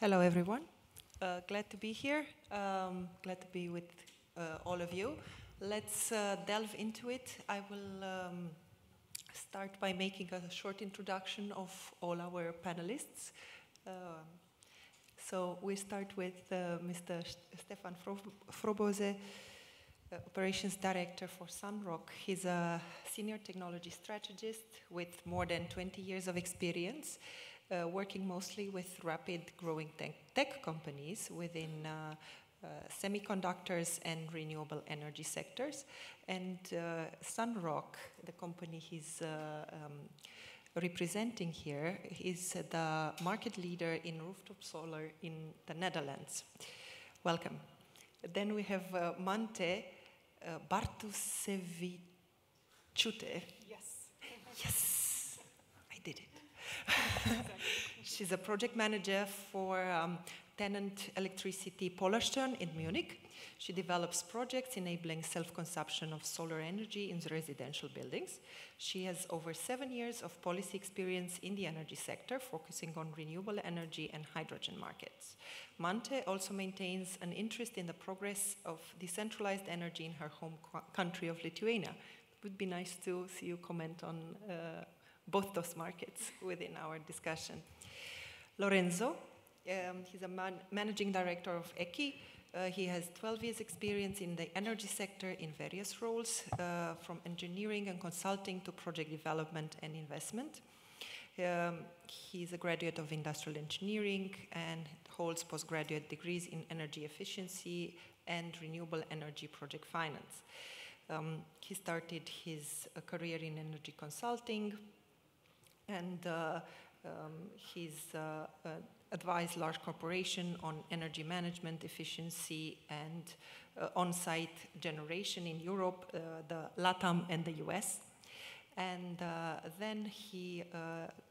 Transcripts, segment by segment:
Hello, everyone. Glad to be here. Glad to be with all of you. Let's delve into it. I will start by making a short introduction of all our panelists. So we start with Mr. Stefan Frobose, Operations Director for Sunrock. He's a senior technology strategist with more than 20 years of experience, working mostly with rapid growing tech companies within semiconductors and renewable energy sectors. And Sunrock, the company he's representing here, is the market leader in rooftop solar in the Netherlands. Welcome. Then we have Mante Bartuseviciute. Yes. Yes, I did it. She's a project manager for Tenant Electricity Polarstern in Munich. She develops projects enabling self-consumption of solar energy in residential buildings. She has over 7 years of policy experience in the energy sector, focusing on renewable energy and hydrogen markets. Mante also maintains an interest in the progress of decentralized energy in her home country of Lithuania. It would be nice to see you comment on both those markets within our discussion. Lorenzo, he's a managing director of ECI. He has 12 years experience in the energy sector in various roles, from engineering and consulting to project development and investment. He's a graduate of industrial engineering and holds postgraduate degrees in energy efficiency and renewable energy project finance. He started his career in energy consulting, and he's advised large corporations on energy management, efficiency, and on-site generation in Europe, the LATAM, and the US. And then he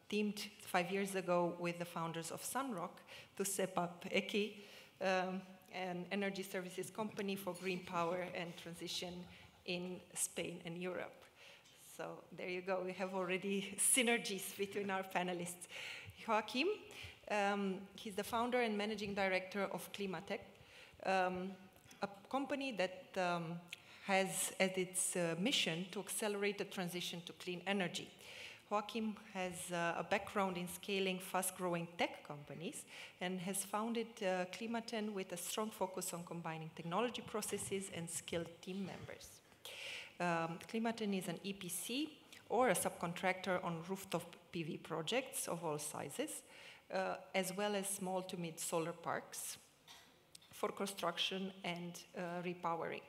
teamed 5 years ago with the founders of Sunrock to set up ECI, an energy services company for green power and transition in Spain and Europe. So there you go, we have already synergies between our panelists. Joachim, he's the founder and managing director of Klimatech, a company that has as its mission to accelerate the transition to clean energy. Joachim has a background in scaling fast-growing tech companies and has founded Klimaten with a strong focus on combining technology processes and skilled team members. Klimaten is an EPC or a subcontractor on rooftop PV projects of all sizes, as well as small to mid solar parks for construction and repowering.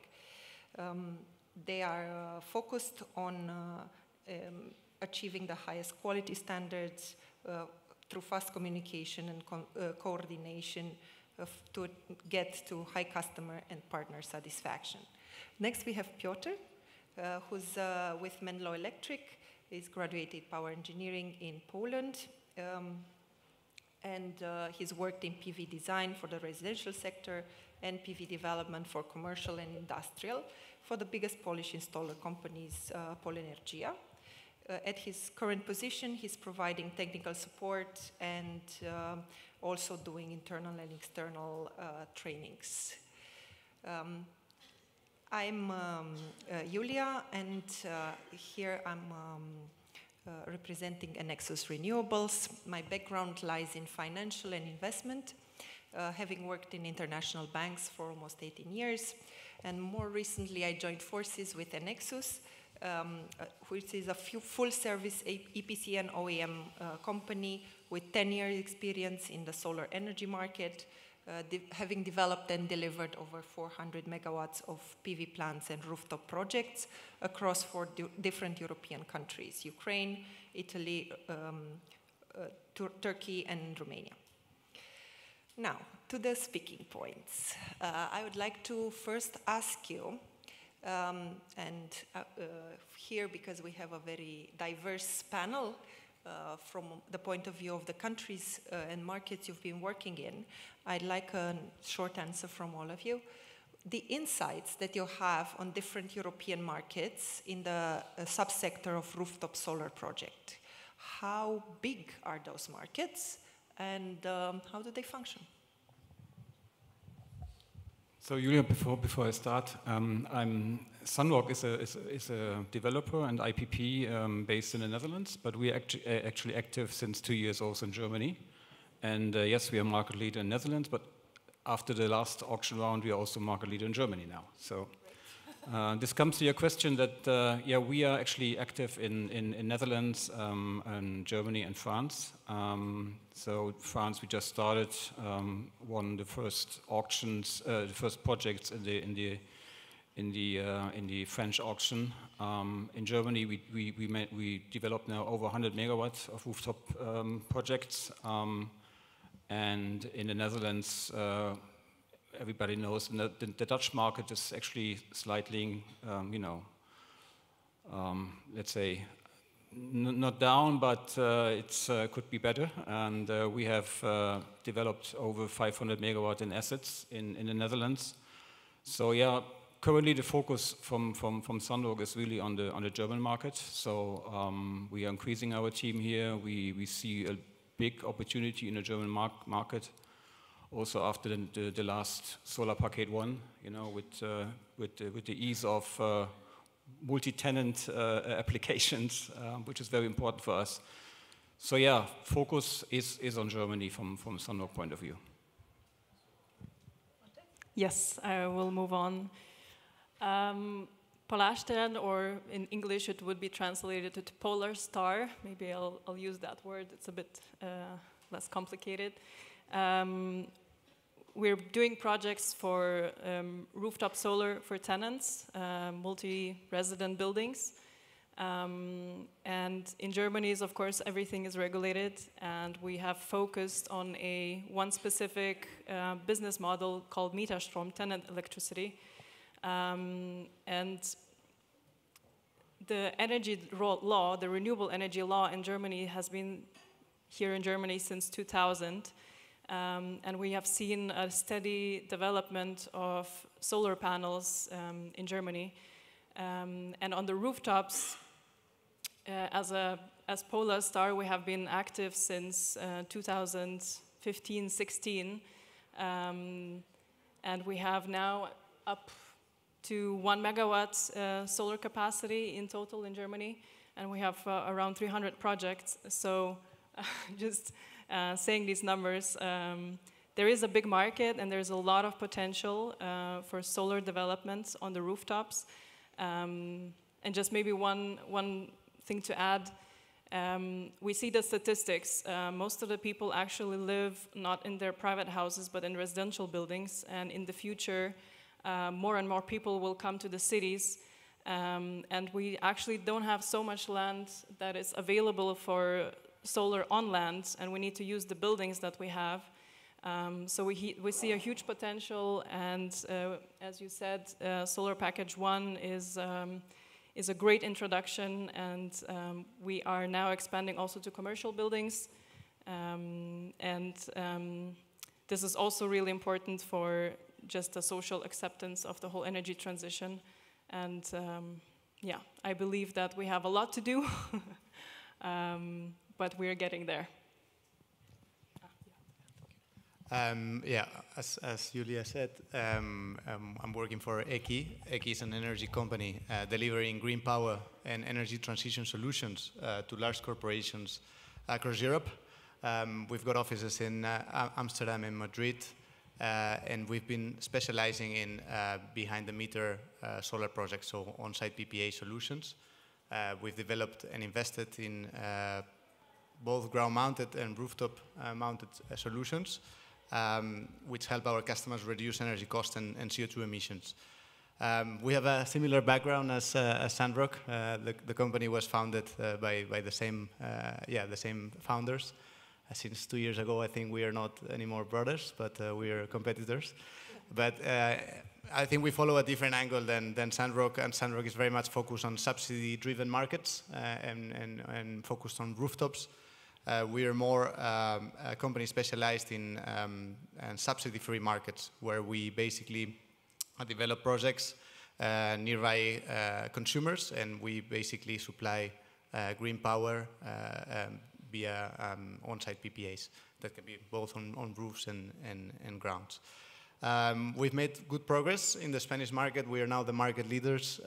They are focused on achieving the highest quality standards through fast communication and coordination to get to high customer and partner satisfaction. Next, we have Piotr, who's with Menlo Electric. He's graduated power engineering in Poland, and he's worked in PV design for the residential sector and PV development for commercial and industrial for the biggest Polish installer companies, Polenergia. At his current position, he's providing technical support and also doing internal and external trainings. I'm Julia, and here I'm representing Nexus Renewables. My background lies in financial and investment, having worked in international banks for almost 18 years. And more recently, I joined forces with Nexus, which is a full-service EPC and OEM company with 10 years experience in the solar energy market, having developed and delivered over 400 megawatts of PV plants and rooftop projects across 4 different European countries: Ukraine, Italy, Turkey, and Romania. Now, to the speaking points. I would like to first ask you, here, because we have a very diverse panel, from the point of view of the countries and markets you've been working in, I'd like a short answer from all of you. The insights that you have on different European markets in the subsector of rooftop solar project. How big are those markets? and how do they function? So Julia, before I start, Sunrock is a developer and IPP based in the Netherlands, but we are actually active since 2 years also in Germany. And yes, we are market leader in the Netherlands, but after the last auction round, we are also market leader in Germany now. So this comes to your question that, yeah, we are actually active in Netherlands, and Germany and France. So France, we just started, won the first auctions, the first projects in the French auction. In Germany, we developed now over 100 megawatts of rooftop projects. And in the Netherlands, everybody knows the Dutch market is actually slightly, let's say, not down, but it could be better. And we have developed over 500 megawatt in assets in the Netherlands. So yeah, currently the focus from Sunrock is really on the German market. So we are increasing our team here. We see a big opportunity in the German market. Also after the last Solar Package 1, with the ease of multi-tenant applications, which is very important for us. So yeah, focus is on Germany from Sunrock point of view. Yes, I will move on. Polarstern, or in English it would be translated to polar star. Maybe I'll use that word. It's a bit less complicated. We're doing projects for rooftop solar for tenants, multi-resident buildings. And in Germany, of course, everything is regulated, and we have focused on one specific business model called Mieterstrom, tenant electricity. And the energy law, the renewable energy law in Germany has been here in Germany since 2000. And we have seen a steady development of solar panels in Germany. And on the rooftops, as Polar Star, we have been active since 2015-16. And we have now up to 1 megawatt solar capacity in total in Germany. And we have around 300 projects. So just saying these numbers, there is a big market and there's a lot of potential for solar developments on the rooftops. And just maybe one thing to add, we see the statistics. Most of the people actually live not in their private houses but in residential buildings, and in the future more and more people will come to the cities, and we actually don't have so much land that is available for solar on land, and we need to use the buildings that we have. So we see a huge potential, and as you said, Solar Package 1 is a great introduction, and we are now expanding also to commercial buildings. This is also really important for just the social acceptance of the whole energy transition. And yeah, I believe that we have a lot to do. But we're getting there. Yeah, as Julia said, I'm working for EKI. EKI is an energy company delivering green power and energy transition solutions to large corporations across Europe. We've got offices in Amsterdam and Madrid, and we've been specializing in behind-the-meter solar projects, so on-site PPA solutions. We've developed and invested in both ground-mounted and rooftop-mounted solutions, which help our customers reduce energy costs and CO2 emissions. We have a similar background as Sunrock. The company was founded by the same founders. Since 2 years ago, I think we are not anymore brothers, but we are competitors. But I think we follow a different angle than Sunrock, and Sunrock is very much focused on subsidy-driven markets and focused on rooftops. We are more a company specialized in subsidy-free markets, where we basically develop projects nearby consumers, and we basically supply green power via on-site PPAs. that can be both on roofs and grounds. We've made good progress in the Spanish market. We are now the market leaders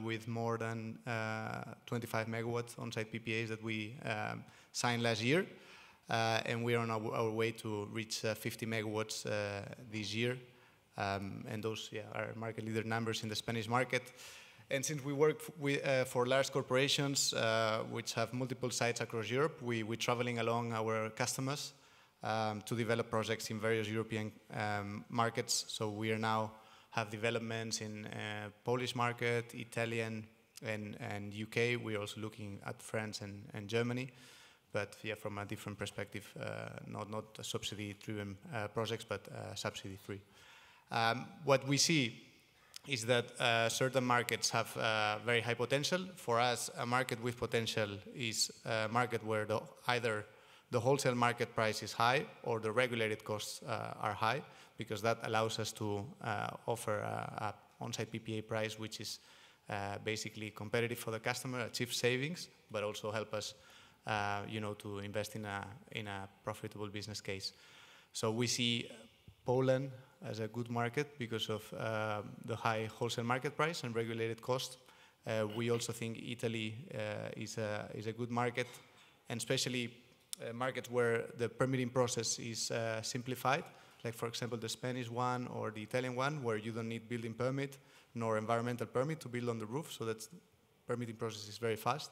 with more than 25 megawatts on-site PPAs that we signed last year. And we are on our way to reach 50 megawatts this year. And those are market leader numbers in the Spanish market. And since we work for large corporations which have multiple sites across Europe, we're traveling along our customers to develop projects in various European markets. So we are now have developments in Polish market, Italian, and UK. We're also looking at France and Germany, but from a different perspective, not subsidy-driven projects, but subsidy-free. What we see is that certain markets have very high potential. For us, a market with potential is a market where either the wholesale market price is high or the regulated costs are high, because that allows us to offer a on-site PPA price which is basically competitive for the customer, achieve savings, but also help us to invest in a profitable business case. So we see Poland as a good market because of the high wholesale market price and regulated cost. We also think Italy is a good market, and especially markets where the permitting process is simplified, like for example the Spanish one or the Italian one, where you don't need building permit nor environmental permit to build on the roof, so that permitting process is very fast.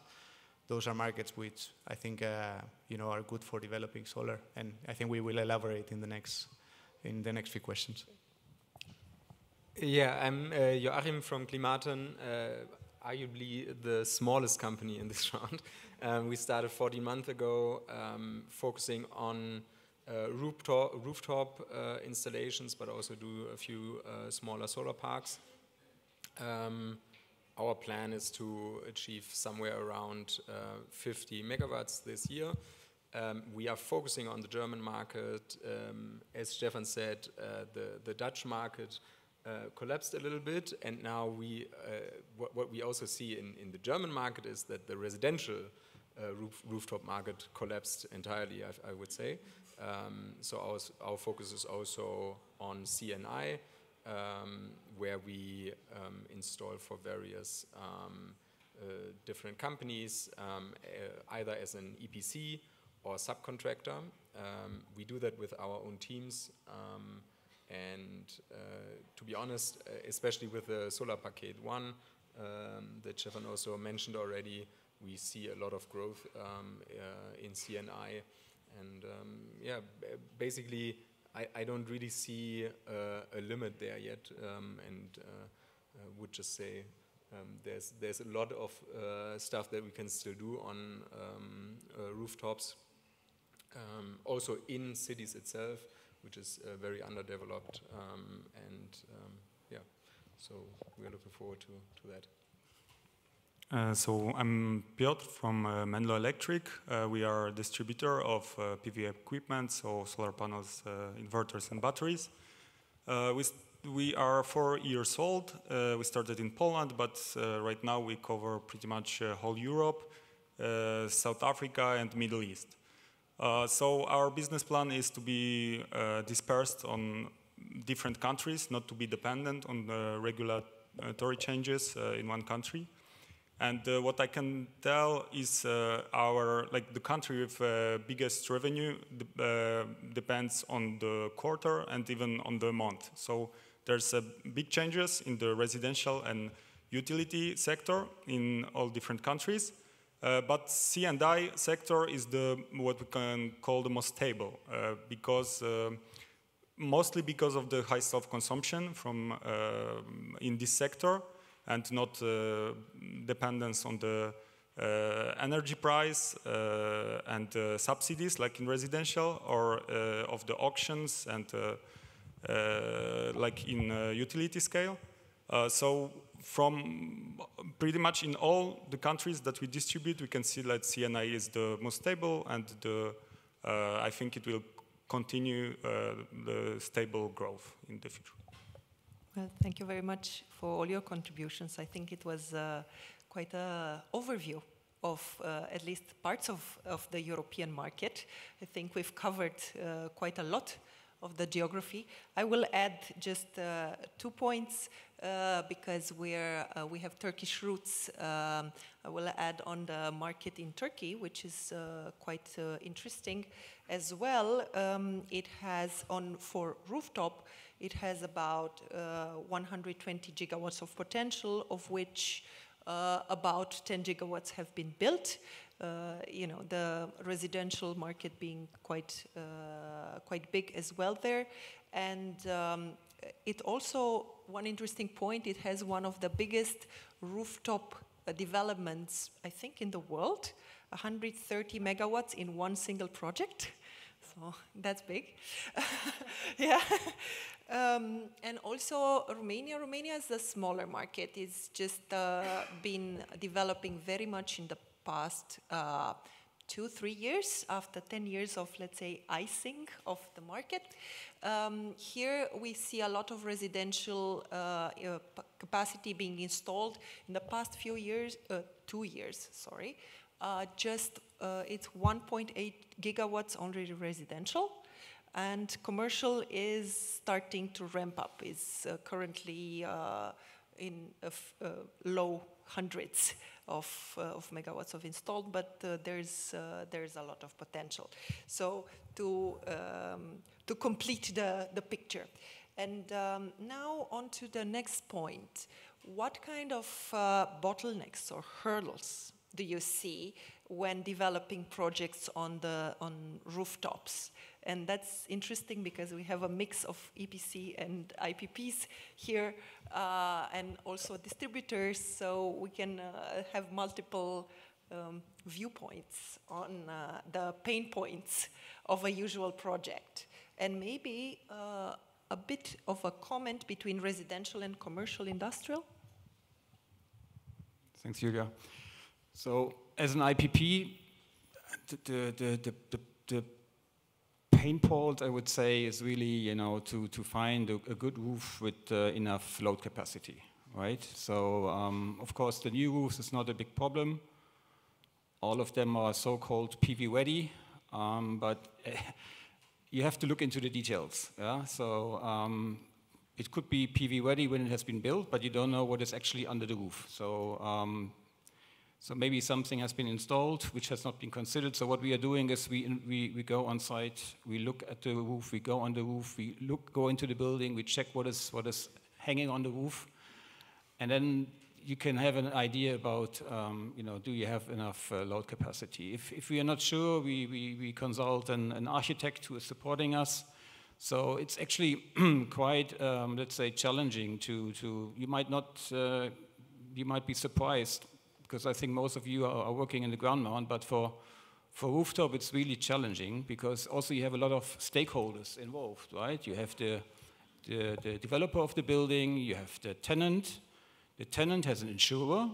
Those are markets which I think are good for developing solar, and I think we will elaborate in the next few questions. Yeah, I'm Joachim from Klimaten, arguably the smallest company in this round. We started 14 months ago, focusing on rooftop installations, but also do a few smaller solar parks. Our plan is to achieve somewhere around 50 megawatts this year. We are focusing on the German market. As Stefan said, the Dutch market collapsed a little bit, and now what we also see in the German market is that the residential rooftop market collapsed entirely, I would say. So our focus is also on CNI, where we install for various different companies, either as an EPC or subcontractor. We do that with our own teams, and to be honest, especially with the Solar Paket 1 that Stefan also mentioned already, we see a lot of growth in CNI, and basically I don't really see a limit there yet, and would just say there's a lot of stuff that we can still do on rooftops, also in cities itself, which is very underdeveloped, so we're looking forward to that. So I'm Piotr from Menlo Electric. We are a distributor of PV equipment, so solar panels, inverters and batteries. We are 4 years old. We started in Poland, but right now we cover pretty much whole Europe, South Africa and Middle East. So our business plan is to be dispersed on different countries, not to be dependent on the regulatory changes in one country. And what I can tell is the country with biggest revenue depends on the quarter and even on the month. So there's big changes in the residential and utility sector in all different countries. But C&I sector is what we can call the most stable, mostly because of the high self-consumption in this sector, and not dependence on the energy price and subsidies like in residential, or of the auctions and like in utility scale. So from pretty much in all the countries that we distribute, we can see that CNI is the most stable, and I think it will continue the stable growth in the future. Well, thank you very much for all your contributions. I think it was quite an overview of at least parts of the European market. I think we've covered quite a lot of the geography. I will add just 2 points because we have Turkish roots. I will add on the market in Turkey, which is quite interesting as well. It has for Rooftop, it has about 120 gigawatts of potential, of which about 10 gigawatts have been built. You know, the residential market being quite big as well there. And it also, one interesting point, it has one of the biggest rooftop developments, I think, in the world, 130 megawatts in one single project. So that's big. Yeah. And also Romania is a smaller market. It's just been developing very much in the past 2-3 years, after 10 years of, let's say, icing of the market. Here we see a lot of residential capacity being installed in the past few years, 2 years, sorry. It's 1.8 gigawatts only residential, and commercial is starting to ramp up. Is currently in low hundreds of megawatts of installed, but there's a lot of potential. So to complete the picture. And now on to the next point. What kind of bottlenecks or hurdles do you see when developing projects on rooftops? And that's interesting because we have a mix of EPC and IPPs here, and also distributors, so we can have multiple viewpoints on the pain points of a usual project. And maybe a bit of a comment between residential and commercial industrial. Thanks, Julia. So, as an IPP, the pain point, I would say, is really, to find a good roof with enough load capacity, right? So, of course, the new roofs is not a big problem. All of them are so-called PV ready, but you have to look into the details. Yeah? So, it could be PV ready when it has been built, but you don't know what is actually under the roof. So maybe something has been installed which has not been considered. So what we are doing is we go on site, we look at the roof, we go on the roof, we go into the building, we check what is hanging on the roof, and then you can have an idea about do you have enough load capacity. If we are not sure, we consult an architect who is supporting us. So it's actually quite let's say challenging to you might be surprised, because I think most of you are working in the ground mount, but for rooftop it's really challenging because also you have a lot of stakeholders involved, right? You have the developer of the building, you have the tenant. The tenant has an insurer,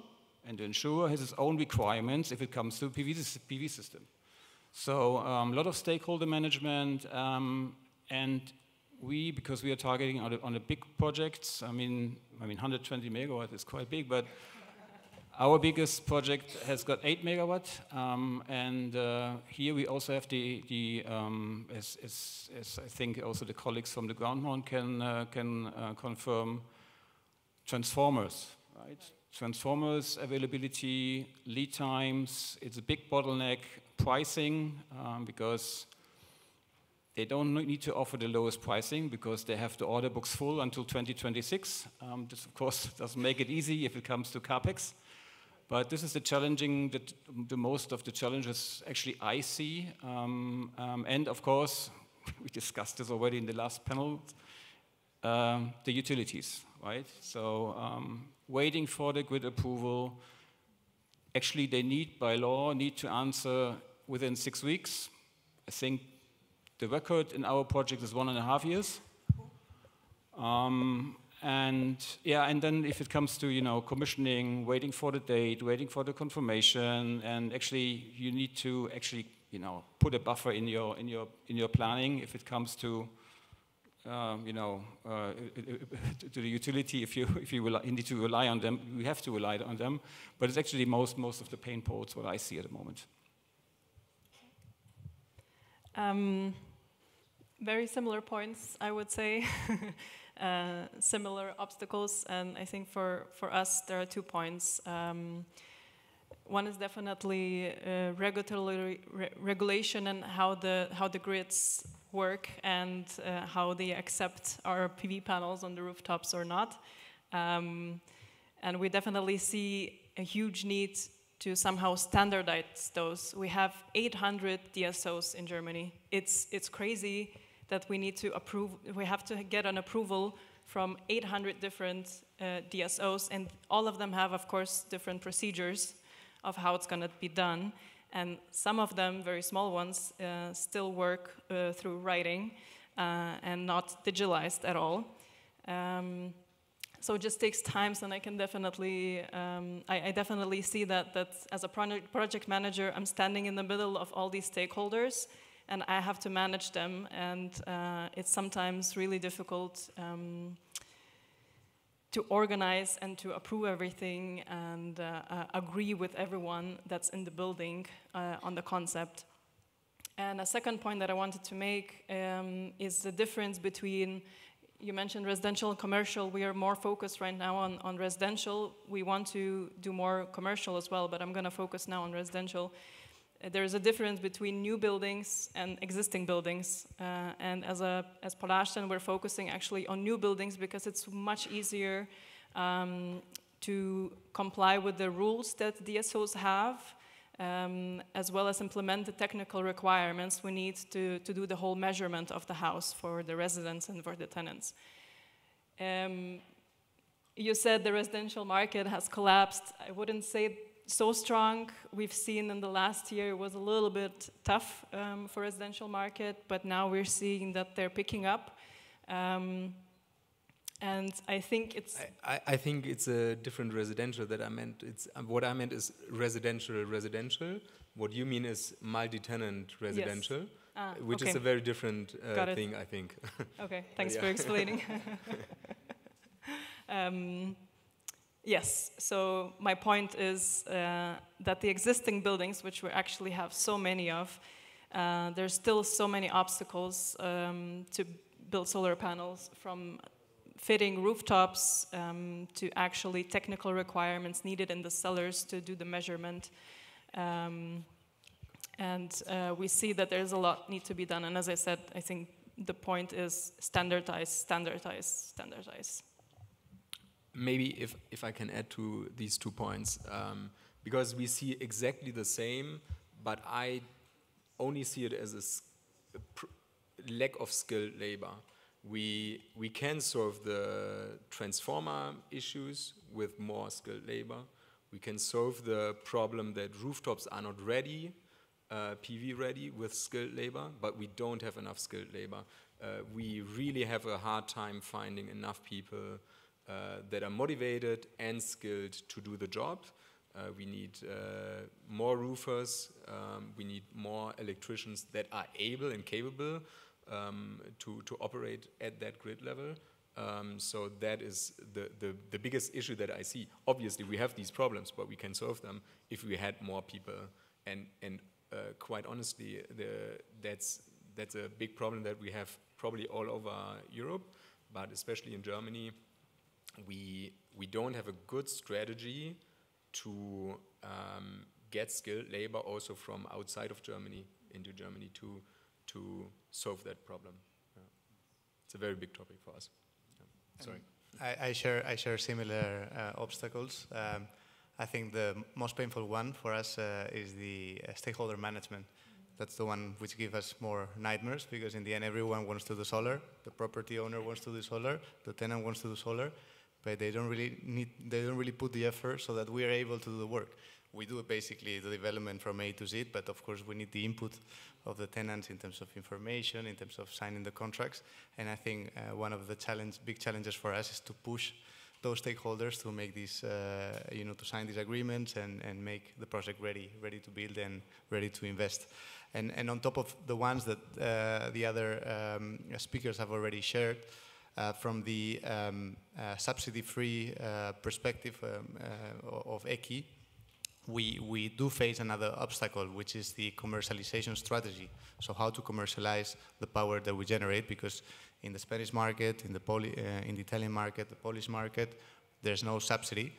and the insurer has its own requirements if it comes to a PV system. So a lot of stakeholder management, and because we are targeting on the big projects, I mean 120 megawatt is quite big, but our biggest project has got 8 megawatt, and here we also have as I think also the colleagues from the ground mount can confirm, transformers, right? Transformers availability, lead times, it's a big bottleneck. Pricing, because they don't need to offer the lowest pricing because they have the order books full until 2026. This of course doesn't make it easy if it comes to CapEx. But this is the most of the challenges actually I see. And of course, we discussed this already in the last panel, the utilities, right? So waiting for the grid approval, actually they by law need to answer within 6 weeks. I think the record in our project is 1.5 years. And then if it comes to commissioning, waiting for the date, waiting for the confirmation, and actually you need to actually put a buffer in your planning if it comes to to the utility. If you need to rely on them, we have to rely on them. But it's actually most of the pain points what I see at the moment. Very similar points, I would say. Similar obstacles, and I think for us there are 2 points. One is definitely regulation and how the grids work and how they accept our PV panels on the rooftops or not. And we definitely see a huge need to somehow standardize those. We have 800 DSOs in Germany. It's crazy that we have to get an approval from 800 different DSOs, and all of them have, of course, different procedures of how it's going to be done. And some of them, very small ones, still work through writing and not digitalized at all. So it just takes time, and I can definitely, I definitely see that as a project manager, I'm standing in the middle of all these stakeholders, and I have to manage them, and it's sometimes really difficult to organize and to approve everything and agree with everyone that's in the building on the concept. And a second point that I wanted to make is the difference between, you mentioned residential and commercial. We are more focused right now on residential. We want to do more commercial as well, but I'm going to focus now on residential. There is a difference between new buildings and existing buildings. And as Polarstern, we're focusing actually on new buildings because it's much easier to comply with the rules that DSOs have, as well as implement the technical requirements we need to do the whole measurement of the house for the residents and for the tenants. You said the residential market has collapsed. I wouldn't say so strong. We've seen in the last year it was a little bit tough for residential market, but now we're seeing that they're picking up. And I think it's... I think it's a different residential that I meant. What I meant is residential. What you mean is multi-tenant residential, yes. Which is a very different thing, I think. Okay, thanks for explaining. Yes, so my point is that the existing buildings, which we actually have so many of, there's still so many obstacles to build solar panels, from fitting rooftops to actually technical requirements needed in the cellars to do the measurement. And we see that there's a lot need to be done. And as I said, I think the point is standardize. Maybe if I can add to these 2 points, because we see exactly the same, but I only see it as a lack of skilled labor. We can solve the transformer issues with more skilled labor. We can solve the problem that rooftops are not ready, PV ready, with skilled labor, but we don't have enough skilled labor. We really have a hard time finding enough people that are motivated and skilled to do the job. We need more roofers. We need more electricians that are able and capable to operate at that grid level. So that is the biggest issue that I see. Obviously, we have these problems, but we can solve them if we had more people. And quite honestly, that's a big problem that we have probably all over Europe, but especially in Germany. We don't have a good strategy to get skilled labor also from outside of Germany into Germany to solve that problem. Yeah. It's a very big topic for us. Yeah. Sorry. I share similar obstacles. I think the most painful one for us is the stakeholder management. That's the one which gives us more nightmares, because in the end everyone wants to do solar. The property owner wants to do solar. The tenant wants to do solar. But they don't really put the effort so that we are able to do the work. We do basically the development from A to Z, but of course we need the input of the tenants in terms of information, in terms of signing the contracts. And I think one of the big challenges for us is to push those stakeholders to make these, to sign these agreements and make the project ready to build and ready to invest. And on top of the ones that the other speakers have already shared, from the subsidy-free perspective of EKI, we do face another obstacle, which is the commercialization strategy. So how to commercialize the power that we generate, because in the Spanish market, in the Italian market, the Polish market, there's no subsidy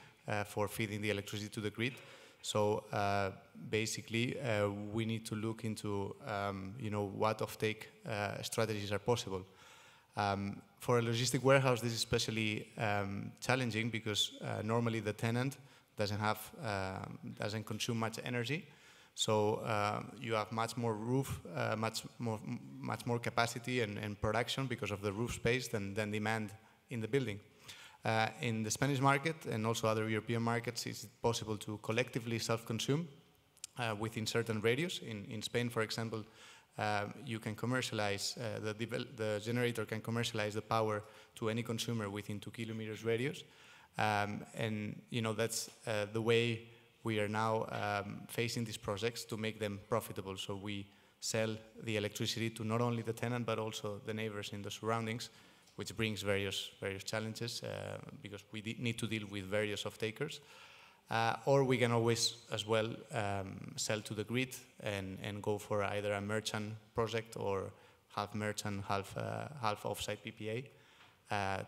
for feeding the electricity to the grid. So basically, we need to look into, what offtake strategies are possible. For a logistic warehouse, this is especially challenging because normally the tenant doesn't consume much energy, so you have much more roof, much more capacity and production because of the roof space than demand in the building. In the Spanish market and also other European markets, it's possible to collectively self-consume within certain radius. In Spain, for example, you can commercialize, the generator can commercialize the power to any consumer within 2 kilometers radius. And that's the way we are now facing these projects to make them profitable. So we sell the electricity to not only the tenant but also the neighbors in the surroundings, which brings various challenges because we need to deal with various off-takers. Or we can always as well sell to the grid and go for either a merchant project or half merchant, half offsite PPA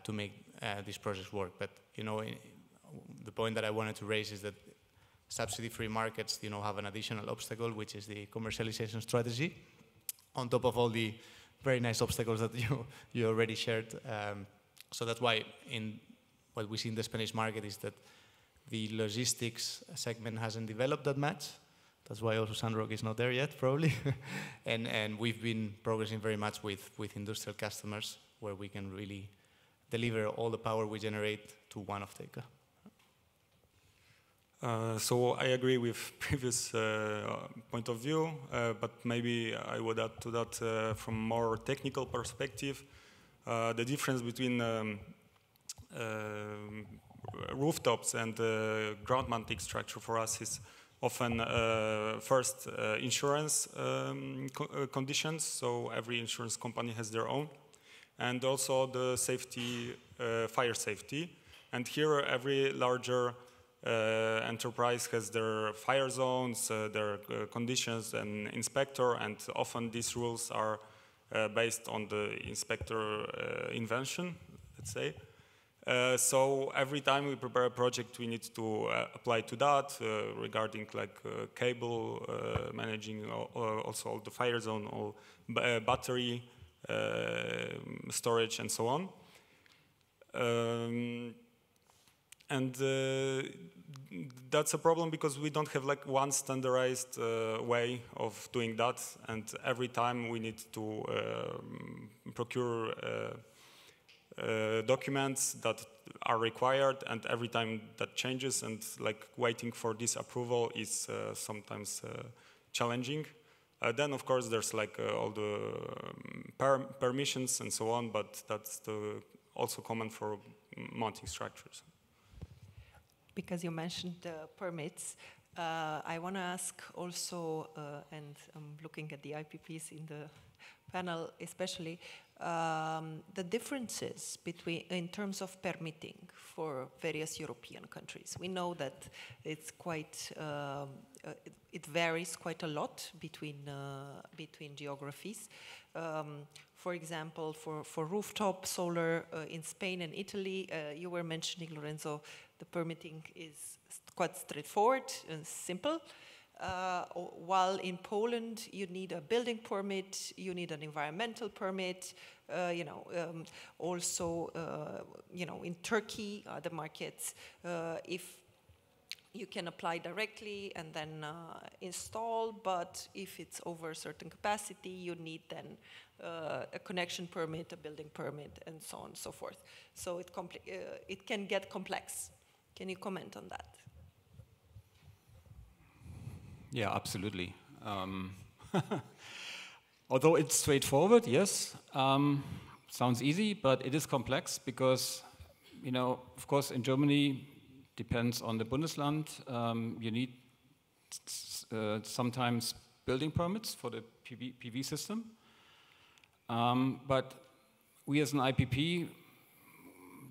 to make these projects work. But the point that I wanted to raise is that subsidy-free markets, have an additional obstacle, which is the commercialization strategy, on top of all the very nice obstacles that you already shared. So that's why what we see in the Spanish market is that the logistics segment hasn't developed that much. That's why also Sunrock is not there yet, probably. and we've been progressing very much with industrial customers, where we can really deliver all the power we generate to one off-taker. So I agree with previous point of view, but maybe I would add to that from more technical perspective, the difference between rooftops and ground mounting structure for us is often first insurance conditions. So every insurance company has their own, and also the safety, fire safety. And here every larger enterprise has their fire zones, their conditions and inspector, and often these rules are based on the inspector invention, let's say. So every time we prepare a project, we need to apply to that regarding cable, managing also all the fire zone, all battery storage, and so on. And that's a problem because we don't have one standardized way of doing that, and every time we need to procure documents that are required, and every time that changes, and waiting for this approval is sometimes challenging. Then of course there's all the permissions and so on, but that's also common for mounting structures. Because you mentioned the permits, I want to ask also, and I'm looking at the IPPs in the panel especially, the differences in terms of permitting for various European countries. We know that it's quite, it varies quite a lot between geographies. For example, for rooftop solar in Spain and Italy, you were mentioning, Lorenzo, the permitting is quite straightforward and simple. While in Poland, you need a building permit, you need an environmental permit. Also, in Turkey, other markets, if you can apply directly and then install, but if it's over a certain capacity, you need then a connection permit, a building permit, and so on and so forth. So it can get complex. Can you comment on that? Yeah, absolutely. Although it's straightforward, yes, sounds easy, but it is complex because you know, of course, in Germany, depends on the Bundesland. You need sometimes building permits for the PV system. But we as an IPP,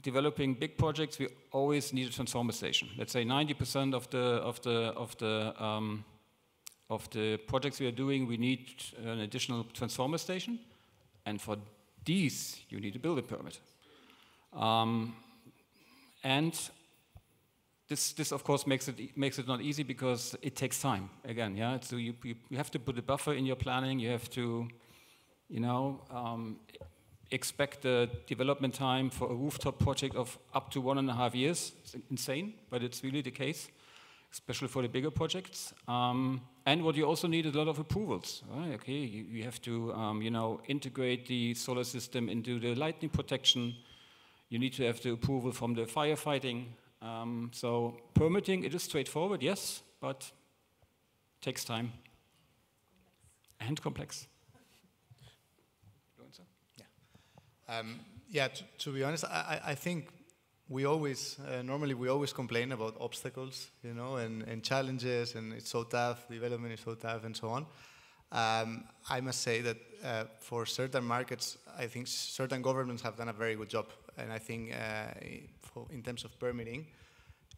developing big projects, we always need a transformer station. Let's say 90% of the projects we are doing, we need an additional transformer station, and for these you need a building permit. And this of course makes it not easy because it takes time. Again, yeah. So you have to put a buffer in your planning. You have to, you know, expect the development time for a rooftop project of up to 1.5 years. It's insane, but it's really the case, especially for the bigger projects. And what you also need is a lot of approvals. Right? Okay, you have to, you know, integrate the solar system into the lightning protection. You need to have the approval from the firefighting. So permitting, it is straightforward, yes, but takes time and complex. Yeah, to be honest, I think we always, normally we always complain about obstacles, you know, and challenges, and it's so tough, development is so tough, and so on. I must say that for certain markets, I think certain governments have done a very good job. And I think in terms of permitting,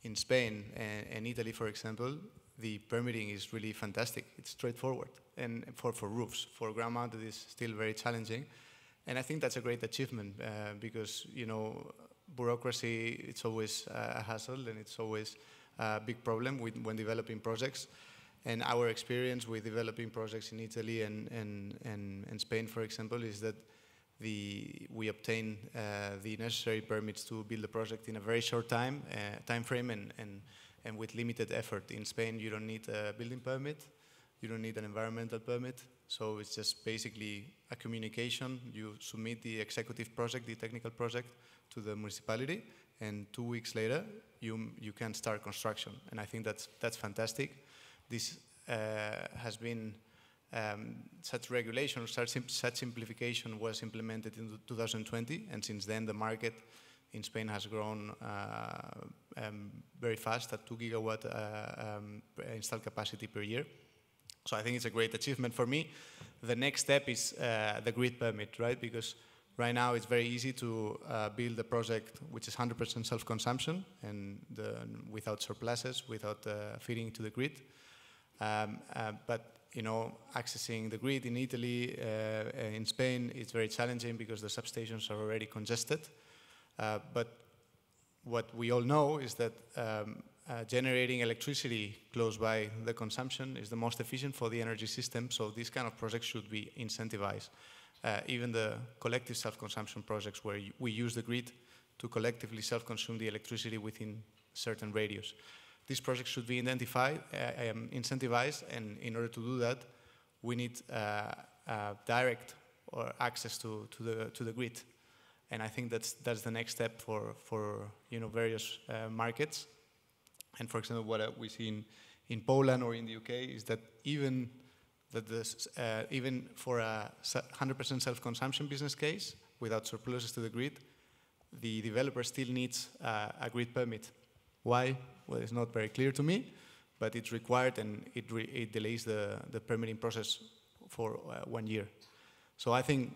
in Spain and Italy, for example, the permitting is really fantastic. It's straightforward. And for roofs, for ground mounted, it's still very challenging. And I think that's a great achievement because, you know, bureaucracy, it's always a hassle and it's always a big problem when developing projects. And our experience with developing projects in Italy and Spain, for example, is that we obtain the necessary permits to build a project in a very short time frame and with limited effort. In Spain, you don't need a building permit, you don't need an environmental permit, so it's just basically a communication. You submit the executive project, the technical project, to the municipality, and 2 weeks later, you can start construction. And I think that's fantastic. This has been such regulation or such simplification was implemented in 2020, and since then the market in Spain has grown very fast at 2 gigawatt installed capacity per year. So I think it's a great achievement for me. The next step is the grid permit, right? Because right now it's very easy to build a project which is 100% self-consumption and without surpluses, without feeding to the grid. But you know, accessing the grid in Italy, in Spain, it's very challenging because the substations are already congested. But what we all know is that generating electricity close by the consumption is the most efficient for the energy system, so these kind of projects should be incentivized. Even the collective self-consumption projects where we use the grid to collectively self-consume the electricity within certain radius. These projects should be identified, incentivized, and in order to do that, we need direct or access to the grid. And I think that's the next step for you know, various markets. And for example, what we see in Poland or in the UK is that even for a 100% self-consumption business case without surpluses to the grid, the developer still needs a grid permit. Why? Well, it's not very clear to me, but it's required, and it delays the permitting process for 1 year. So I think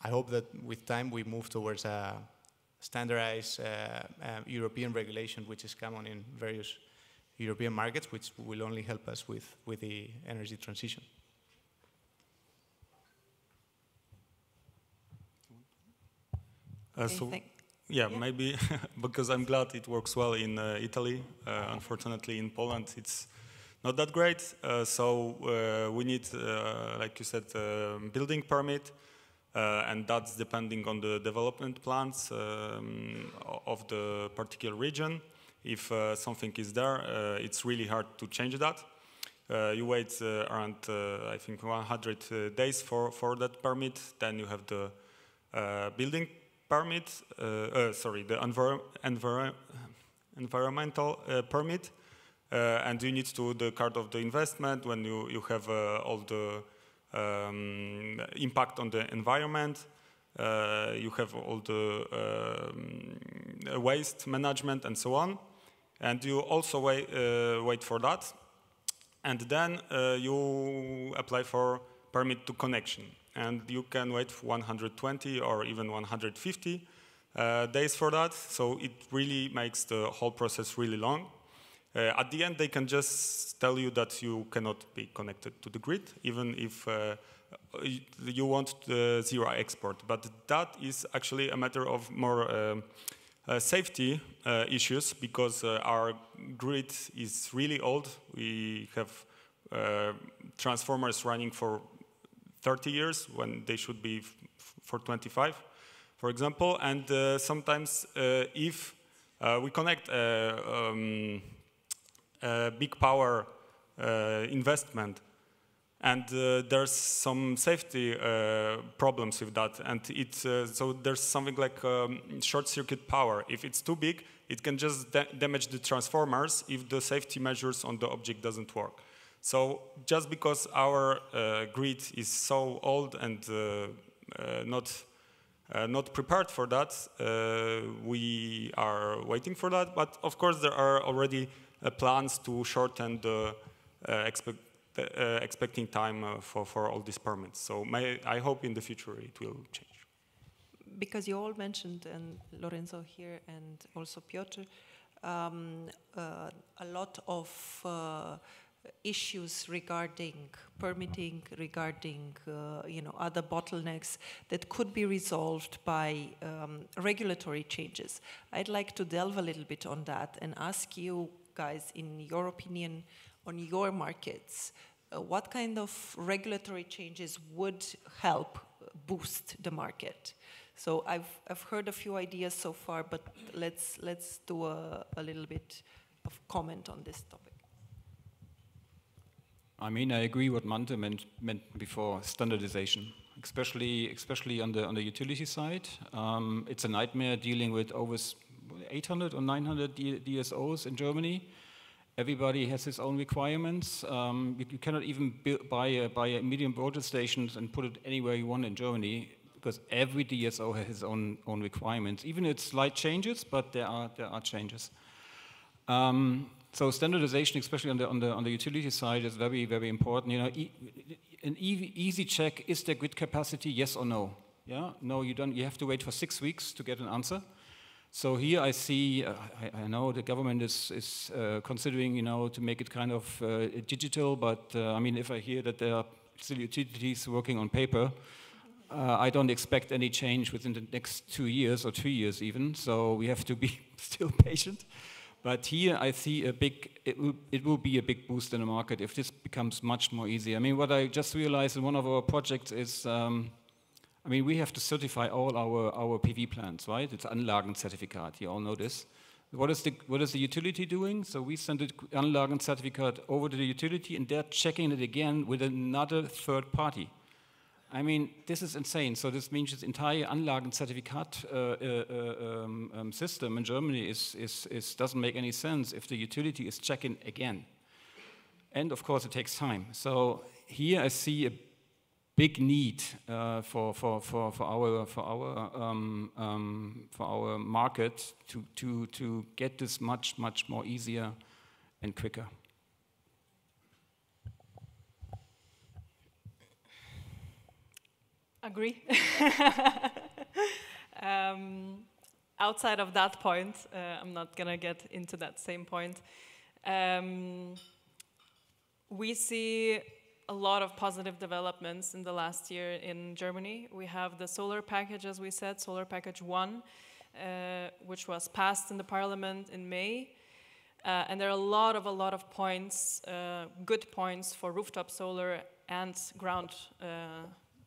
I hope that with time we move towards a standardized European regulation, which is common in various European markets, which will only help us with the energy transition. Yeah, maybe because I'm glad it works well in Italy. Unfortunately, in Poland, it's not that great. So we need, like you said, building permit, and that's depending on the development plans of the particular region. If something is there, it's really hard to change that. You wait around, I think, 100 days for that permit. Then you have the building permit, the environmental permit, and you need to do the card of the investment when you have all the impact on the environment. You have all the waste management and so on. And you also wait for that. And then you apply for permit to connection. And you can wait for 120 or even 150 days for that. So it really makes the whole process really long. At the end, they can just tell you that you cannot be connected to the grid, even if you want the zero export. But that is actually a matter of more safety issues, because our grid is really old. We have transformers running for 30 years when they should be for 25, for example. And sometimes if we connect a big power investment, and there's some safety problems with that, and it's so there's something like short circuit power. If it's too big, it can just damage the transformers if the safety measures on the object doesn't work. So just because our grid is so old and not prepared for that, we are waiting for that. But of course, there are already plans to shorten the expecting time for all these permits. So I hope in the future it will change. Because you all mentioned, and Lorenzo here and also Piotr, a lot of issues regarding permitting, regarding other bottlenecks that could be resolved by regulatory changes. I'd like to delve a little bit on that and ask you guys, in your opinion, on your markets, what kind of regulatory changes would help boost the market? So I've heard a few ideas so far, but let's do a little bit of comment on this topic. I mean, I agree what Mante meant before, standardization, especially on the utility side. It's a nightmare dealing with over 800 or 900 DSOs in Germany. Everybody has his own requirements. You cannot even buy a medium voltage station and put it anywhere you want in Germany, because every DSO has his own requirements. Even it's slight changes, but there are changes. So standardization, especially on the utility side, is very, very important. An easy check: is there grid capacity? Yes or no? Yeah, no, you don't. You have to wait for 6 weeks to get an answer. So here I see, I know the government is considering, to make it kind of digital, but I mean, if I hear that there are still utilities working on paper, I don't expect any change within the next 2 years or 3 years even. So we have to be still patient. But here I see it will be a big boost in the market if this becomes much more easy. I mean, what I just realized in one of our projects is, we have to certify all our PV plants, right? It's Anlagenzertifikat. You all know this. What is the utility doing? So we send the Anlagenzertifikat over to the utility, and they're checking it again with another third party. I mean, this is insane. So this means this entire Anlagenzertifikat system in Germany doesn't make any sense if the utility is checking again. And of course, it takes time. So here I see a big need for our market to get this much more easier and quicker. Agree. Outside of that point, I'm not gonna get into that same point. We see a lot of positive developments in the last year in Germany. We have the solar package, as we said, solar package 1, which was passed in the parliament in May. And there are a lot of points, good points for rooftop solar and ground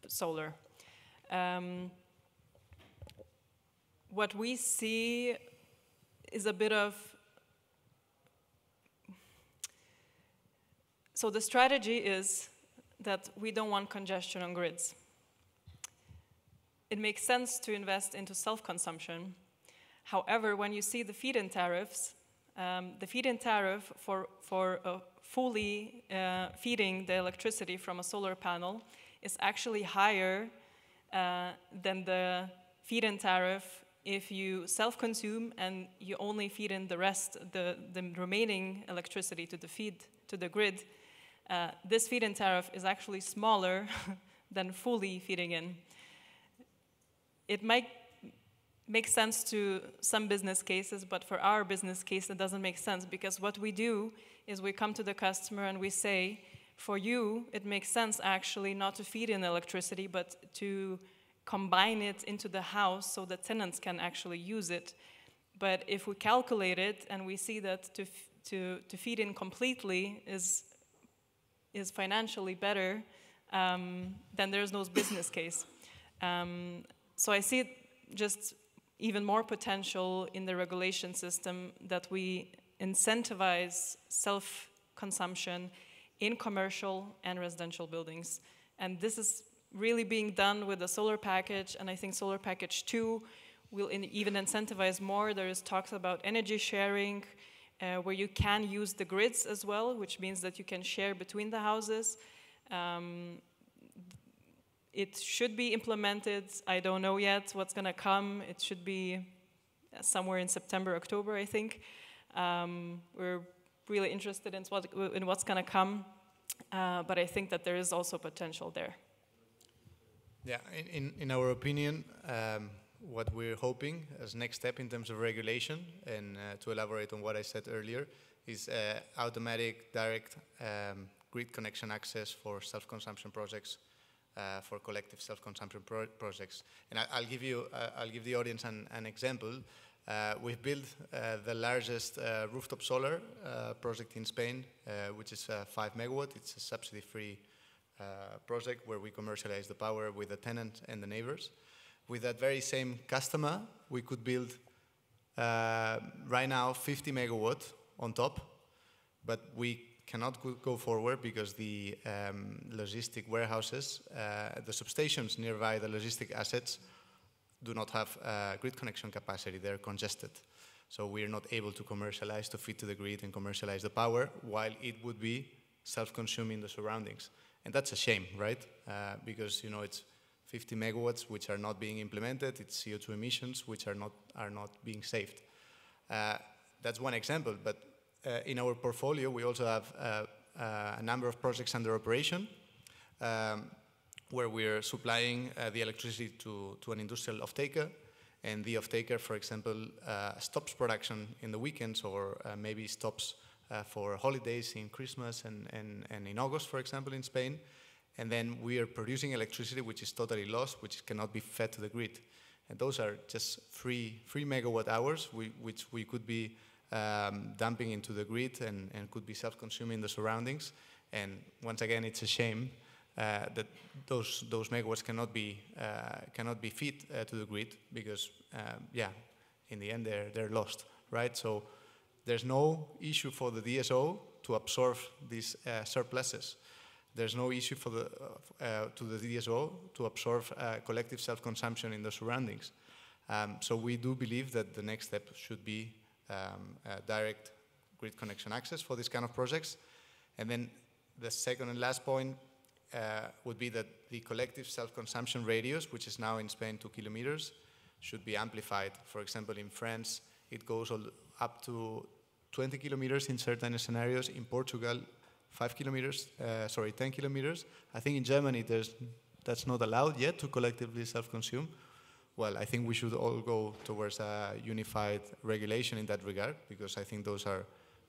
solar. What we see is a bit of, so the strategy is that we don't want congestion on grids. It makes sense to invest into self-consumption. However, when you see the feed-in tariffs, the feed-in tariff for fully feeding the electricity from a solar panel is actually higher than the feed-in tariff if you self-consume and you only feed in the rest, the remaining electricity to the grid, this feed-in tariff is actually smaller than fully feeding in. It might make sense to some business cases, but for our business case, it doesn't make sense, because what we do is we come to the customer and we say, for you, it makes sense actually not to feed in electricity, but to combine it into the house so the tenants can actually use it. But if we calculate it and we see that to feed in completely is financially better, then there's no business case. So I see just even more potential in the regulation system, that we incentivize self-consumption in commercial and residential buildings. And this is really being done with the solar package, and I think solar package 2 will even incentivize more. There is talks about energy sharing, where you can use the grids as well, which means that you can share between the houses. It should be implemented. I don't know yet what's going to come. It should be somewhere in September, October, I think. We're really interested in what's going to come, but I think that there is also potential there. Yeah, in our opinion, what we're hoping as next step in terms of regulation, and to elaborate on what I said earlier, is automatic direct grid connection access for self-consumption projects, for collective self-consumption projects. And I'll give the audience an example. We've built the largest rooftop solar project in Spain, which is 5 megawatt. It's a subsidy-free project where we commercialize the power with the tenant and the neighbors. With that very same customer, we could build right now 50 megawatt on top, but we cannot go forward because the logistic warehouses, the substations nearby the logistic assets, do not have grid connection capacity. They're congested. So we're not able to commercialize, to feed to the grid and commercialize the power, while it would be self-consuming the surroundings. And that's a shame, right? Because it's 50 megawatts which are not being implemented. It's CO2 emissions which are not being saved. That's one example, but in our portfolio we also have a number of projects under operation where we're supplying the electricity to an industrial off-taker, and the off-taker, for example, stops production in the weekends, or maybe stops for holidays in Christmas and in August, for example, in Spain. And then we are producing electricity which is totally lost, which cannot be fed to the grid. And those are just 3 megawatt hours, which we could be dumping into the grid and could be self-consuming the surroundings. And once again, it's a shame that those megawatts cannot be fed to the grid, because in the end they're lost, right? So there's no issue for the DSO to absorb these surpluses. There's no issue for to the DSO to absorb collective self-consumption in the surroundings. So we do believe that the next step should be direct grid connection access for these kind of projects. And then the second and last point would be that the collective self-consumption radius, which is now in Spain 2 kilometers, should be amplified. For example, in France, it goes up to 20 kilometers in certain scenarios. In Portugal, 10 kilometers. I think in Germany, that's not allowed yet to collectively self-consume. Well, I think we should all go towards a unified regulation in that regard, because I think those are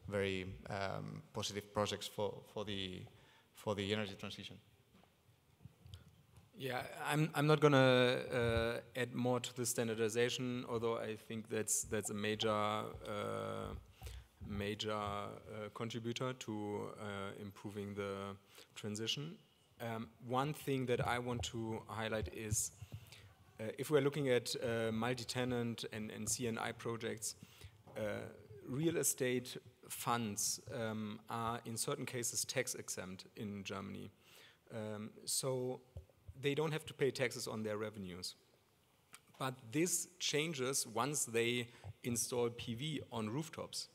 very positive projects for the energy transition. Yeah, I'm not going to add more to the standardization, although I think that's a major contributor to improving the transition. One thing that I want to highlight is if we're looking at multi-tenant and CNI projects, real estate funds are in certain cases tax exempt in Germany. So they don't have to pay taxes on their revenues. But this changes once they install PV on rooftops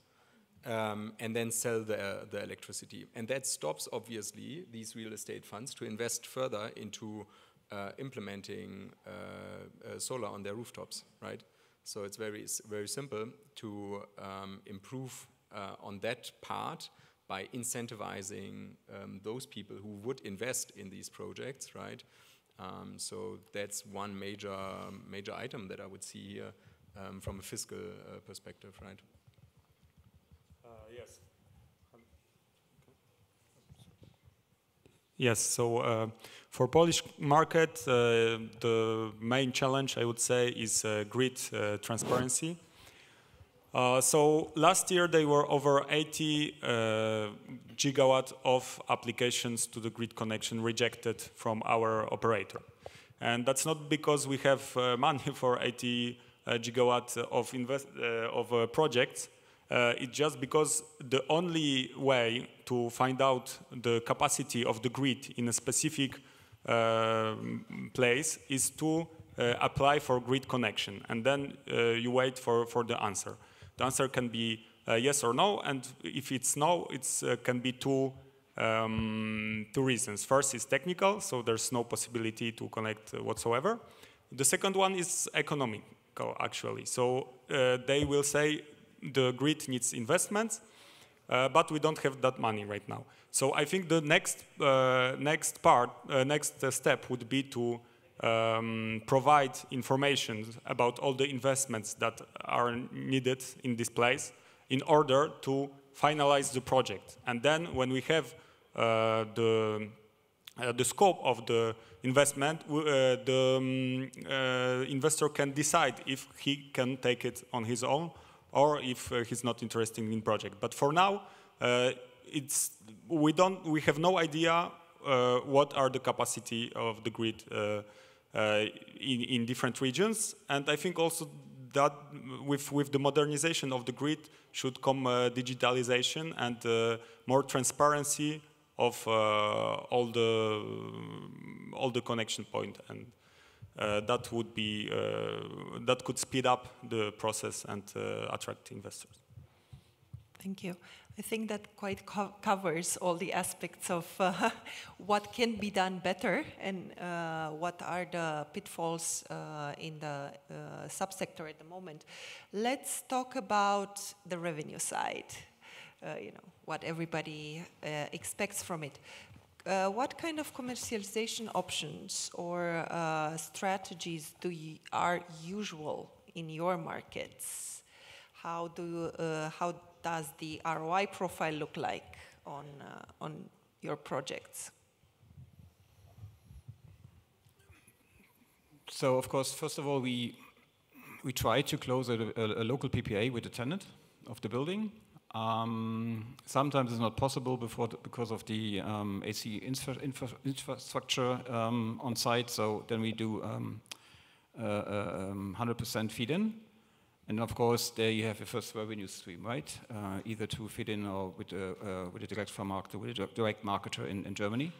and then sell the electricity. And that stops, obviously, these real estate funds to invest further into implementing solar on their rooftops, right? So it's very simple to improve on that part by incentivizing those people who would invest in these projects, right? So that's one major item that I would see here from a fiscal perspective, right? Yes. Yes, so for Polish market, the main challenge, I would say, is grid transparency. So last year there were over 80 gigawatt of applications to the grid connection rejected from our operator. And that's not because we have money for 80 gigawatt of projects. It's just because the only way to find out the capacity of the grid in a specific place is to apply for grid connection, and then you wait for the answer. The answer can be yes or no, and if it's no, it can be two reasons. First is technical, so there's no possibility to connect whatsoever. The second one is economical, actually. So they will say the grid needs investments, but we don't have that money right now. So I think the next step would be to provide information about all the investments that are needed in this place in order to finalize the project. And then when we have the scope of the investment, the investor can decide if he can take it on his own or if he's not interested in project. But for now, we have no idea what are the capacity of the grid in different regions. And I think also that with the modernization of the grid should come digitalization and more transparency of all the connection point, and that would be that could speed up the process and attract investors. Thank you. I think that quite covers all the aspects of what can be done better and what are the pitfalls in the subsector at the moment. Let's talk about the revenue side. What everybody expects from it. What kind of commercialization options or strategies are usual in your markets? How does the ROI profile look like on your projects? So, of course, first of all, we try to close a local PPA with the tenant of the building. Sometimes it's not possible because of the AC infrastructure on site, so then we do 100% feed-in. And of course, there you have the first revenue stream, right? Either to feed in or with a direct marketer, with a direct marketer in Germany.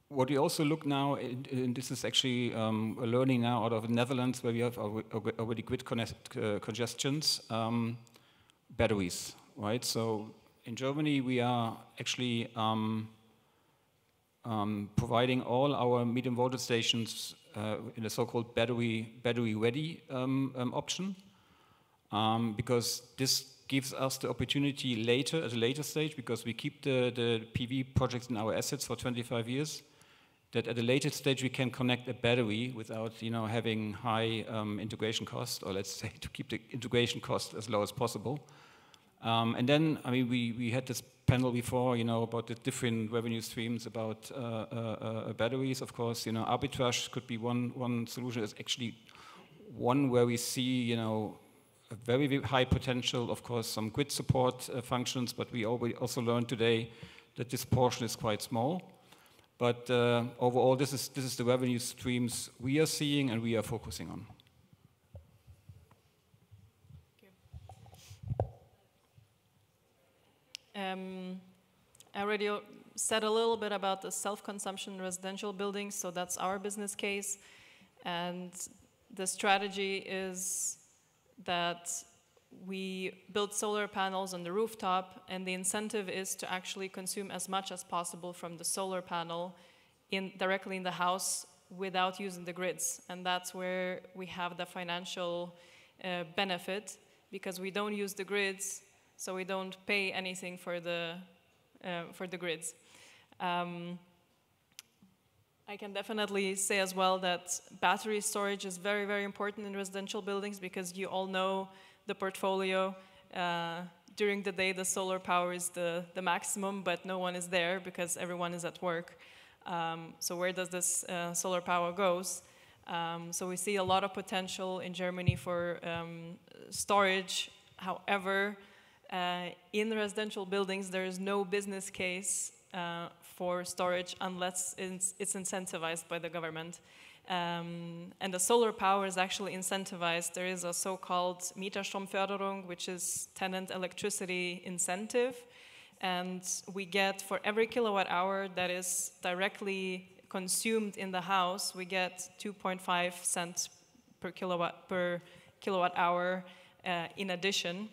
What we also look now, and this is actually a learning now out of the Netherlands, where we have already grid congestions, batteries, right? So in Germany, we are actually providing all our medium voltage stations in a so-called battery-ready option, because this gives us the opportunity later, at a later stage, because we keep the PV projects in our assets for 25 years, that at a later stage we can connect a battery without, having high integration cost, or let's say to keep the integration cost as low as possible. And then, I mean, we had this panel before, about the different revenue streams about batteries. Of course, arbitrage could be one solution. It's actually one where we see, a very high potential. Of course, some grid support functions, but we also learned today that this portion is quite small. But overall, this is the revenue streams we are seeing and we are focusing on. I already said a little bit about the self-consumption residential buildings, so that's our business case. And the strategy is that we build solar panels on the rooftop, and the incentive is to actually consume as much as possible from the solar panel directly in the house without using the grids. And that's where we have the financial benefit, because we don't use the grids, so we don't pay anything for the grids. I can definitely say as well that battery storage is very, very important in residential buildings, because you all know the portfolio. During the day, the solar power is the maximum, but no one is there because everyone is at work. So where does this solar power goes? So we see a lot of potential in Germany for storage. However, in residential buildings, there is no business case for storage unless it's incentivized by the government. And the solar power is actually incentivized. There is a so-called Mieterstromförderung, which is tenant electricity incentive. And we get, for every kilowatt hour that is directly consumed in the house, we get 2.5 cents per kilowatt hour in addition.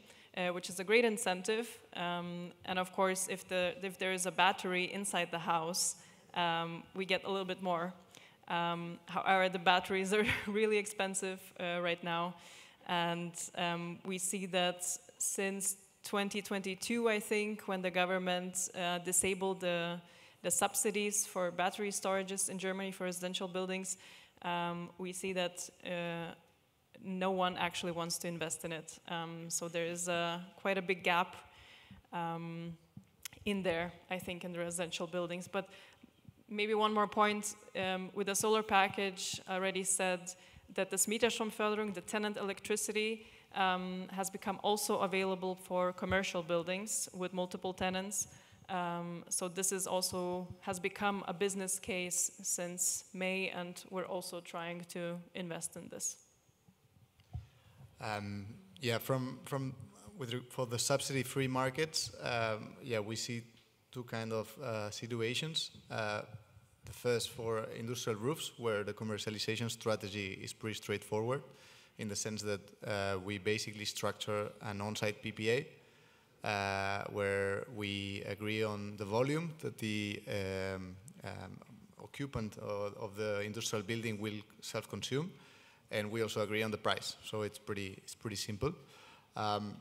Which is a great incentive, and of course, if there is a battery inside the house, we get a little bit more. However, the batteries are really expensive right now, and we see that since 2022, I think, when the government disabled the subsidies for battery storages in Germany for residential buildings, we see that no one actually wants to invest in it. So there is quite a big gap in there, I think, in the residential buildings. But maybe one more point, with the solar package, I already said that this Mieterstromförderung, the tenant electricity, has become also available for commercial buildings with multiple tenants. So this is also has become a business case since May, and we're also trying to invest in this. Yeah, for the subsidy-free markets, yeah, we see two kind of situations. The first for industrial roofs, where the commercialization strategy is pretty straightforward, in the sense that we basically structure an on-site PPA, where we agree on the volume that the occupant of the industrial building will self-consume, and we also agree on the price. So it's pretty simple. And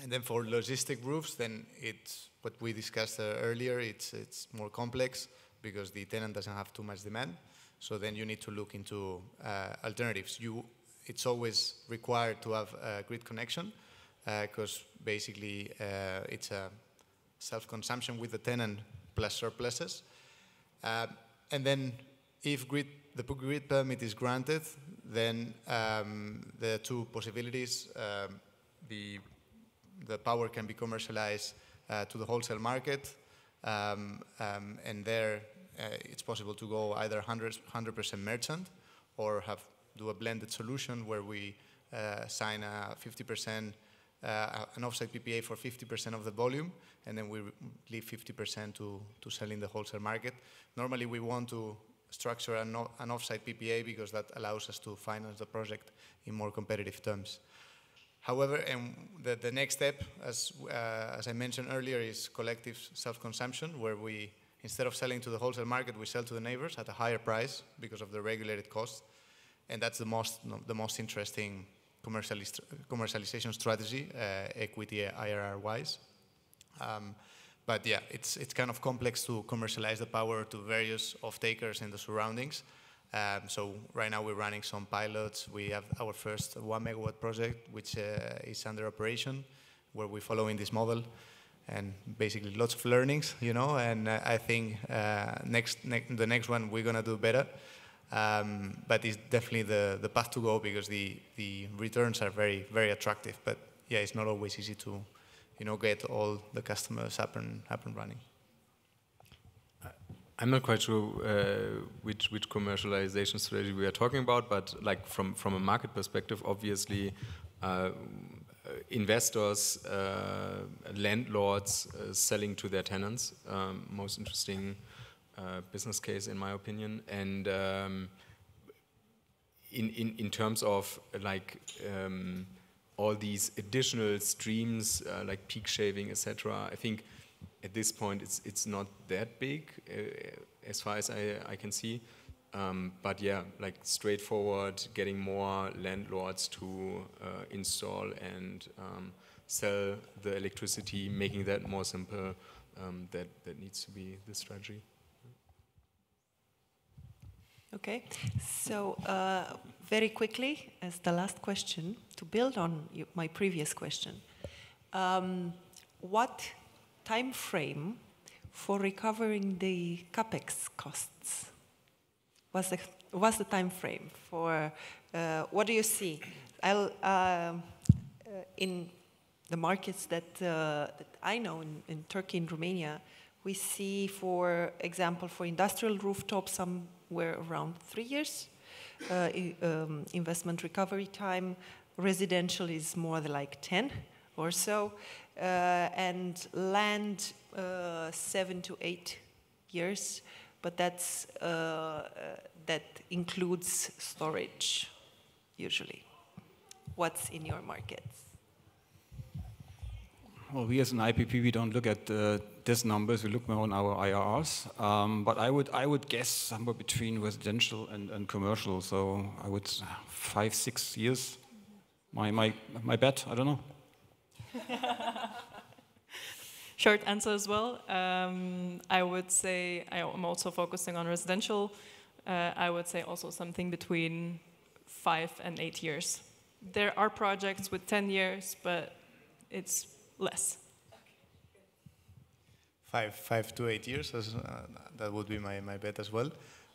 then for logistic roofs, then it's what we discussed earlier. It's more complex because the tenant doesn't have too much demand. So then you need to look into alternatives. It's always required to have a grid connection, because basically it's a self-consumption with the tenant plus surpluses. And then if the grid permit is granted, then there are two possibilities. The power can be commercialized to the wholesale market, and there it's possible to go either 100% merchant, or do a blended solution where we sign a 50%, an offsite PPA for 50% of the volume, and then we leave 50% to sell in the wholesale market. Normally we want to structure an offsite PPA because that allows us to finance the project in more competitive terms. However, the next step, as I mentioned earlier, is collective self-consumption, where we, instead of selling to the wholesale market, we sell to the neighbors at a higher price because of the regulated cost, and that's the most interesting commercialization strategy, equity IRR-wise. But yeah, it's kind of complex to commercialize the power to various off-takers in the surroundings. So right now we're running some pilots. We have our first 1 megawatt project, which is under operation, where we're following this model, and basically lots of learnings, you know. And I think the next one we're gonna do better. But it's definitely the path to go, because the returns are very, very attractive. But yeah, it's not always easy to, you know, get all the customers up and running. I'm not quite sure which commercialization strategy we are talking about, but like from a market perspective, obviously, investors, landlords selling to their tenants, most interesting business case in my opinion. And in terms of like all these additional streams like peak shaving, etc., I think at this point it's not that big as far as I can see. But yeah, like straightforward, getting more landlords to install and sell the electricity, making that more simple, that needs to be the strategy. Okay, so very quickly, as the last question, to build on my previous question, what time frame for recovering the capex costs? What's the time frame for? What do you see? In the markets that I know in Turkey and Romania, we see, for example, for industrial rooftops, somewhere around 3 years investment recovery time. Residential is more like 10 or so, and land 7 to 8 years. But that's that includes storage, usually. What's in your markets? Well, we as an IPP, we don't look at these numbers. We look more on our IRRs. But I would guess somewhere between residential and commercial. So I would 5-6 years. My bet. I don't know. Short answer as well. I would say I'm also focusing on residential. I would say also something between 5 and 8 years. There are projects with 10 years, but it's less. 5 to 8 years, that would be my bet as well.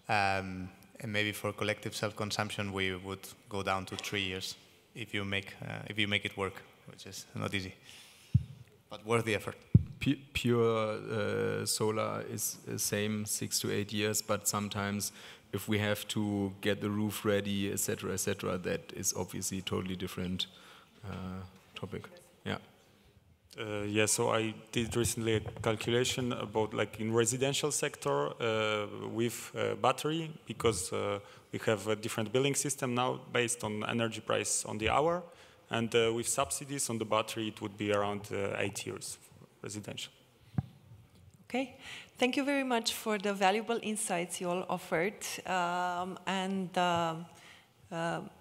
And maybe for collective self-consumption, we would go down to 3 years if you make it work, which is not easy, but worth the effort. Pure solar is the same 6 to 8 years, but sometimes if we have to get the roof ready, etc., that is obviously a totally different topic. Yeah. Yeah, so I did recently a calculation about like in residential sector with battery, because we have a different billing system now based on energy price on the hour, and with subsidies on the battery it would be around 8 years for residential. Okay, thank you very much for the valuable insights you all offered,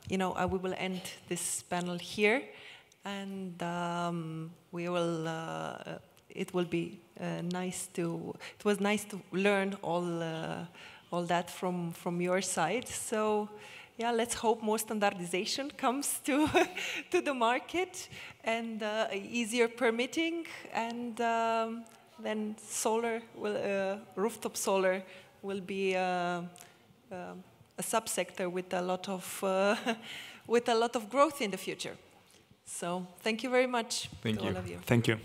we will end this panel here. And we will. It will be nice to. It was nice to learn all that from your side. So, yeah, let's hope more standardization comes to to the market and easier permitting, and then solar will rooftop solar will be a subsector with a lot of growth in the future. So thank you very much to all of you. Thank you.